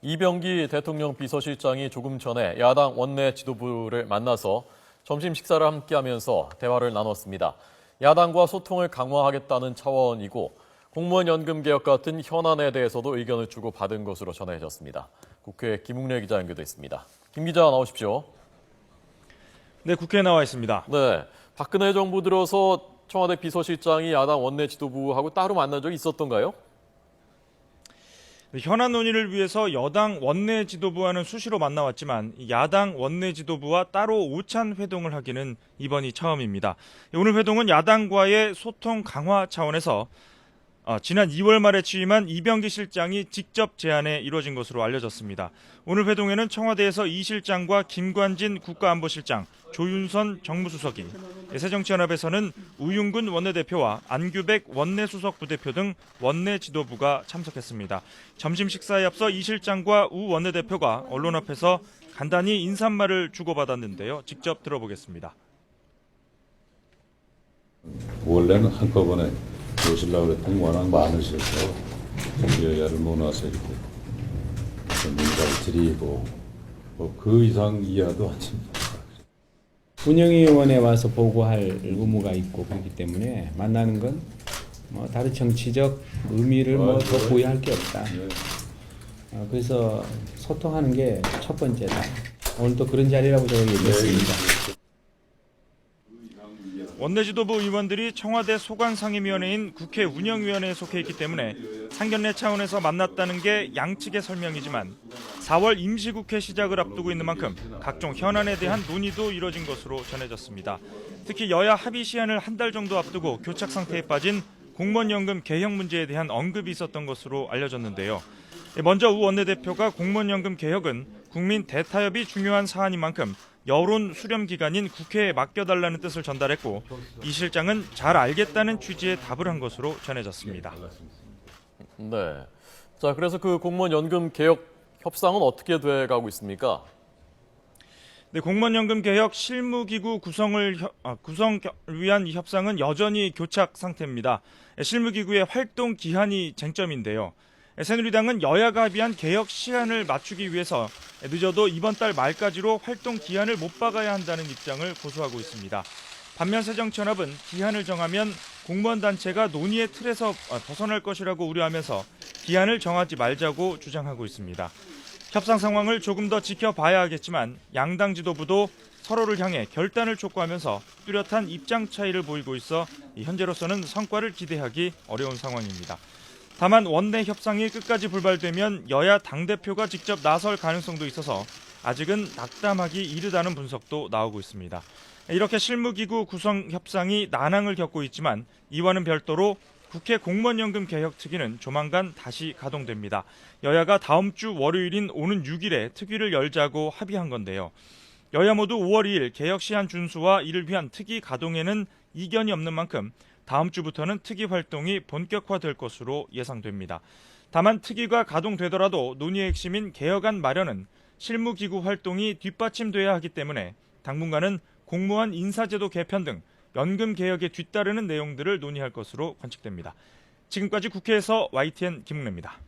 이병기 대통령 비서실장이 조금 전에 야당 원내 지도부를 만나서 점심 식사를 함께하면서 대화를 나눴습니다. 야당과 소통을 강화하겠다는 차원이고 공무원 연금 개혁 같은 현안에 대해서도 의견을 주고받은 것으로 전해졌습니다. 국회 김웅래 기자 연결돼 있습니다. 김 기자 나오십시오. 네, 국회에 나와 있습니다. 네, 박근혜 정부 들어서 청와대 비서실장이 야당 원내 지도부하고 따로 만난 적이 있었던가요? 현안 논의를 위해서 여당 원내 지도부와는 수시로 만나왔지만 야당 원내 지도부와 따로 오찬 회동을 하기는 이번이 처음입니다. 오늘 회동은 야당과의 소통 강화 차원에서 지난 2월 말에 취임한 이병기 실장이 직접 제안해 이루어진 것으로 알려졌습니다. 오늘 회동에는 청와대에서 이 실장과 김관진 국가안보실장, 조윤선 정무수석이, 새정치연합에서는 우윤근 원내대표와 안규백 원내수석 부대표 등 원내 지도부가 참석했습니다. 점심 식사에 앞서 이 실장과 우 원내대표가 언론 앞에서 간단히 인사말을 주고받았는데요. 직접 들어보겠습니다. 원래는 한꺼번에 오시려고 그랬더니 워낙 많으셔서 여야를 모아서 이렇게 문자를 드리고 그 이상 이하도 않습니다. 운영위원회에 와서 보고할 의무가 있고 그렇기 때문에 만나는 건 다른 정치적 의미를 더 부여할 게 없다. 그래서 소통하는 게 첫 번째다. 오늘 또 그런 자리라고 제가 얘기했습니다. 원내 지도부 의원들이 청와대 소관상임위원회인 국회 운영위원회에 속해 있기 때문에 상견례 차원에서 만났다는 게 양측의 설명이지만 4월 임시국회 시작을 앞두고 있는 만큼 각종 현안에 대한 논의도 이뤄진 것으로 전해졌습니다. 특히 여야 합의 시한을 한 달 정도 앞두고 교착 상태에 빠진 공무원연금 개혁 문제에 대한 언급이 있었던 것으로 알려졌는데요. 먼저 우 원내대표가 공무원연금 개혁은 국민 대타협이 중요한 사안인 만큼 여론 수렴 기간인 국회에 맡겨달라는 뜻을 전달했고 이 실장은 잘 알겠다는 취지의 답을 한 것으로 전해졌습니다. 네. 자, 그래서 그 공무원 연금 개혁 협상은 어떻게 돼가고 있습니까? 네, 공무원연금 개혁 실무기구 구성을 위한 협상은 여전히 교착 상태입니다. 실무기구의 활동 기한이 쟁점인데요. 새누리당은 여야가 합의한 개혁 시한을 맞추기 위해서 늦어도 이번 달 말까지로 활동 기한을 못 박아야 한다는 입장을 고수하고 있습니다. 반면 새정치연합은 기한을 정하면 공무원 단체가 논의의 틀에서 벗어날 것이라고 우려하면서 기한을 정하지 말자고 주장하고 있습니다. 협상 상황을 조금 더 지켜봐야 하겠지만 양당 지도부도 서로를 향해 결단을 촉구하면서 뚜렷한 입장 차이를 보이고 있어 현재로서는 성과를 기대하기 어려운 상황입니다. 다만 원내 협상이 끝까지 불발되면 여야 당대표가 직접 나설 가능성도 있어서 아직은 낙담하기 이르다는 분석도 나오고 있습니다. 이렇게 실무기구 구성 협상이 난항을 겪고 있지만 이와는 별도로 국회 공무원연금 개혁 특위는 조만간 다시 가동됩니다. 여야가 다음 주 월요일인 오는 6일에 특위를 열자고 합의한 건데요. 여야 모두 5월 2일 개혁 시한 준수와 이를 위한 특위 가동에는 이견이 없는 만큼 다음 주부터는 특위 활동이 본격화될 것으로 예상됩니다. 다만 특위가 가동되더라도 논의의 핵심인 개혁안 마련은 실무기구 활동이 뒷받침돼야 하기 때문에 당분간은 공무원 인사제도 개편 등 연금 개혁에 뒤따르는 내용들을 논의할 것으로 관측됩니다. 지금까지 국회에서 YTN 김웅래입니다.